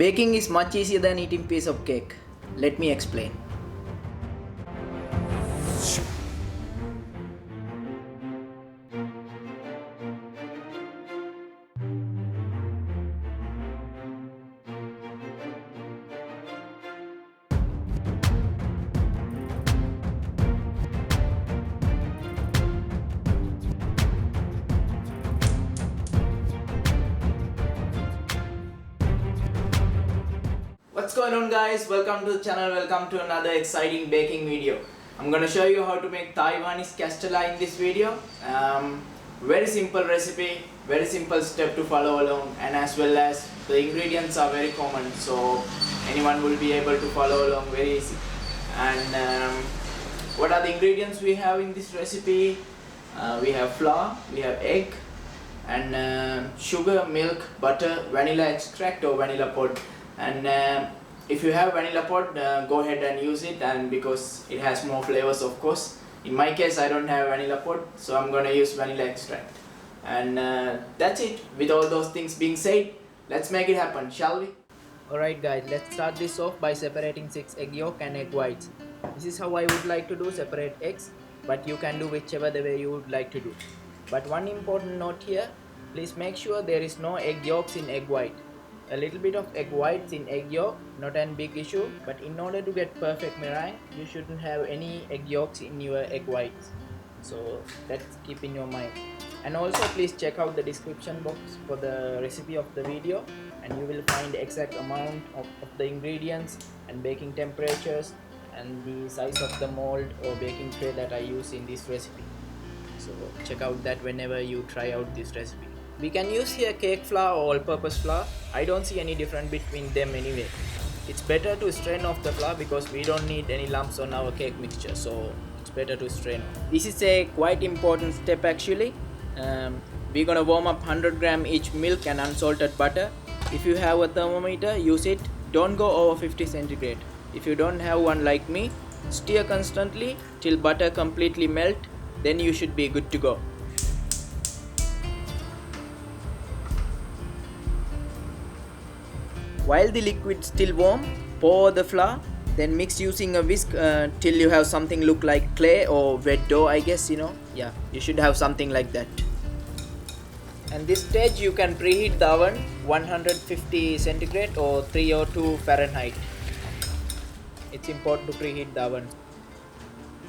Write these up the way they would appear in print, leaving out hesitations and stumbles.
Baking is much easier than eating piece of cake. Let me explain. What's going on, guys? Welcome to the channel. Welcome to another exciting baking video. I'm gonna show you how to make Taiwanese Castella in this video. Very simple recipe, very simple step to follow along, and as well as the ingredients are very common, so anyone will be able to follow along very easy. And what are the ingredients we have in this recipe? We have flour, we have egg, and sugar, milk, butter, vanilla extract or vanilla pod. And if you have vanilla pod, go ahead and use it, and because it has more flavors, of course. In my case, I don't have vanilla pod, so I'm gonna use vanilla extract. And that's it. With all those things being said, let's make it happen, shall we? Alright guys, let's start this off by separating 6 egg yolk and egg whites. This is how I would like to do, separate eggs, but you can do whichever the way you would like to do. But one important note here, please make sure there is no egg yolks in egg white. A little bit of egg whites in egg yolk, not a big issue, but in order to get perfect meringue, you shouldn't have any egg yolks in your egg whites. So that's keep in your mind. And also please check out the description box for the recipe of the video, and you will find the exact amount of the ingredients and baking temperatures and the size of the mold or baking tray that I use in this recipe. So check out that whenever you try out this recipe. We can use here cake flour or all-purpose flour. I don't see any difference between them anyway. It's better to strain off the flour because we don't need any lumps on our cake mixture, so it's better to strain. This is a quite important step actually. We're gonna warm up 100 gram each milk and unsalted butter. If you have a thermometer, use it. Don't go over 50 centigrade. If you don't have one like me, stir constantly till butter completely melt, then you should be good to go. While the liquid is still warm, pour the flour, then mix using a whisk till you have something look like clay or wet dough, I guess, you know. Yeah, you should have something like that. And this stage you can preheat the oven 150 centigrade or 302 Fahrenheit. It's important to preheat the oven.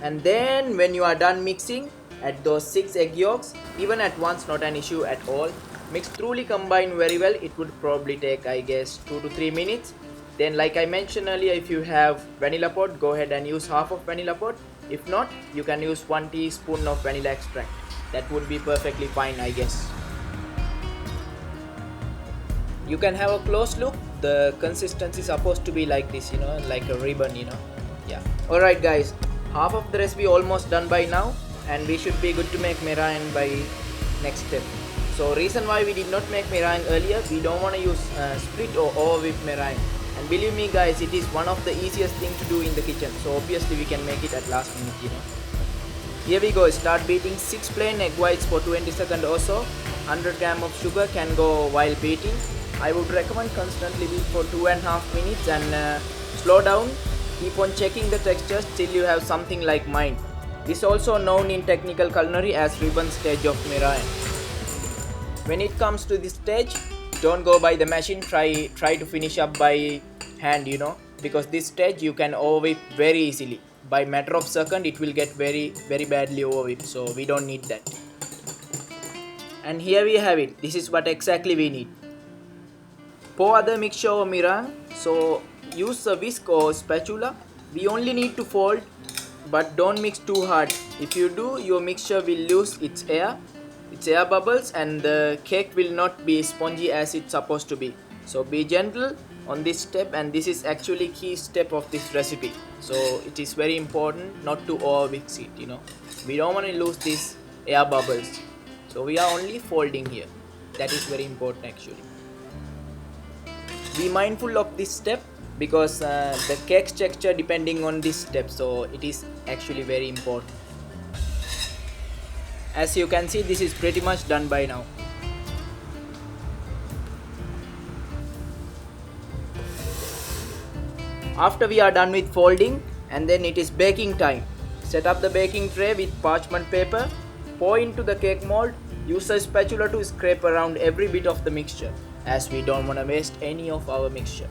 And then when you are done mixing, add those 6 egg yolks, even at once, not an issue at all. Mix truly combine very well. It would probably take, I guess, 2 to 3 minutes. Then like I mentioned earlier, if you have vanilla pod, go ahead and use half of vanilla pod. If not, you can use 1 teaspoon of vanilla extract. That would be perfectly fine, I guess. You can have a close look. The consistency is supposed to be like this, you know, like a ribbon, you know. Yeah. Alright guys, half of the recipe almost done by now, and we should be good to make meringue by next step. So reason why we did not make meringue earlier, we don't want to use split or over whip meringue. And believe me guys, it is one of the easiest thing to do in the kitchen. So obviously we can make it at last minute, you know. Here we go, start beating 6 plain egg whites for 20 seconds or so. 100 gram of sugar can go while beating. I would recommend constantly beat for 2.5 minutes and slow down. Keep on checking the textures till you have something like mine. This is also known in technical culinary as ribbon stage of meringue. When it comes to this stage, don't go by the machine, try to finish up by hand, you know, because this stage you can overwhip very easily. By matter of second it will get very badly overwhipped, so we don't need that. And here we have it. This is what exactly we need. Pour the mixture over meringue, so use a whisk or spatula. We only need to fold, but don't mix too hard. If you do, your mixture will lose its air bubbles, and the cake will not be spongy as it's supposed to be. So be gentle on this step, and this is actually key step of this recipe. So it is very important not to over mix it, you know. We don't want to lose these air bubbles. So we are only folding here. That is very important actually. Be mindful of this step because the cake's texture depending on this step, so it is actually very important. As you can see, this is pretty much done by now. After we are done with folding, and then it is baking time. Set up the baking tray with parchment paper, pour into the cake mold, use a spatula to scrape around every bit of the mixture, as we don't want to waste any of our mixture.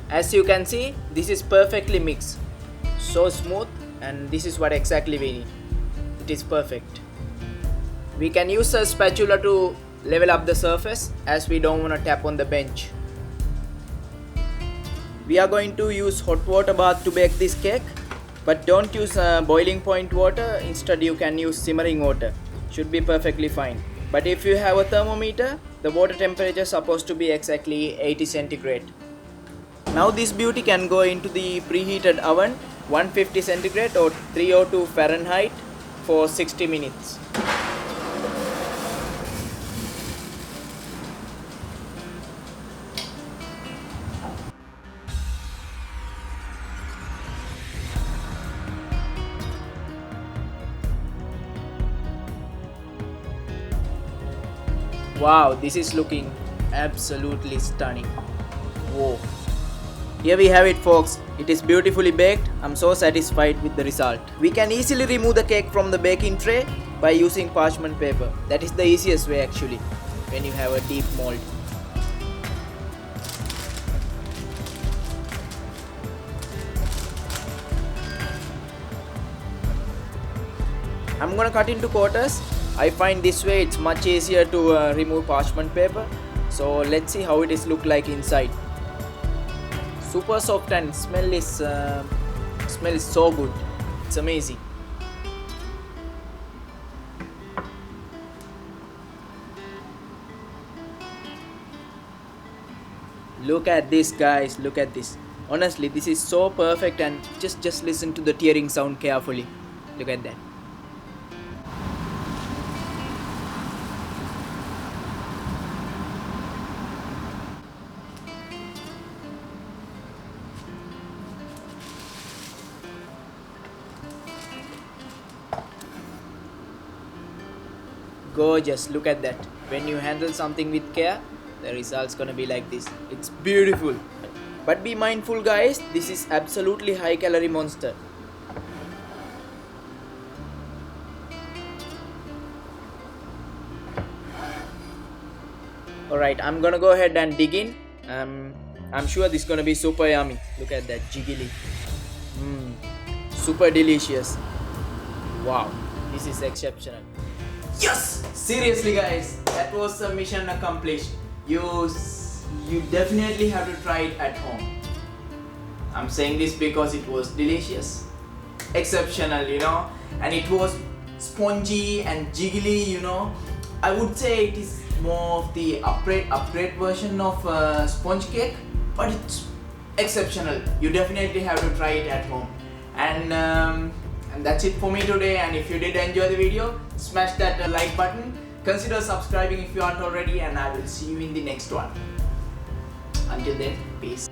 As you can see, this is perfectly mixed, so smooth, and this is what exactly we need. It is perfect. We can use a spatula to level up the surface, as we don't want to tap on the bench. We are going to use hot water bath to bake this cake, but don't use boiling point water. Instead you can use simmering water. Should be perfectly fine. But if you have a thermometer, the water temperature is supposed to be exactly 80 centigrade. Now this beauty can go into the preheated oven 150 centigrade or 302 Fahrenheit for 60 minutes. Wow, this is looking absolutely stunning. Whoa. Here we have it, folks. It is beautifully baked. I'm so satisfied with the result. We can easily remove the cake from the baking tray by using parchment paper. That is the easiest way actually, when you have a deep mold. I'm gonna cut into quarters. I find this way it's much easier to remove parchment paper. So let's see how it is look like inside. Super soft and smell is so good. It's amazing. Look at this, guys. Look at this. Honestly, this is so perfect, and just listen to the tearing sound carefully. Look at that. Gorgeous. Look at that. When you handle something with care, the result's gonna be like this. It's beautiful. But be mindful, guys, this is absolutely high calorie monster. Alright, I'm gonna go ahead and dig in. I'm sure this is gonna be super yummy. Look at that jiggly. Super delicious. Wow, this is exceptional. Yes! Seriously, guys, that was a mission accomplished. You definitely have to try it at home. I'm saying this because it was delicious, exceptional, and it was spongy and jiggly, I would say it is more of the upgrade version of sponge cake, but it's exceptional. You definitely have to try it at home. And that's it for me today. And if you did enjoy the video, smash that like button. Consider subscribing if you aren't already, and I will see you in the next one. Until then, peace.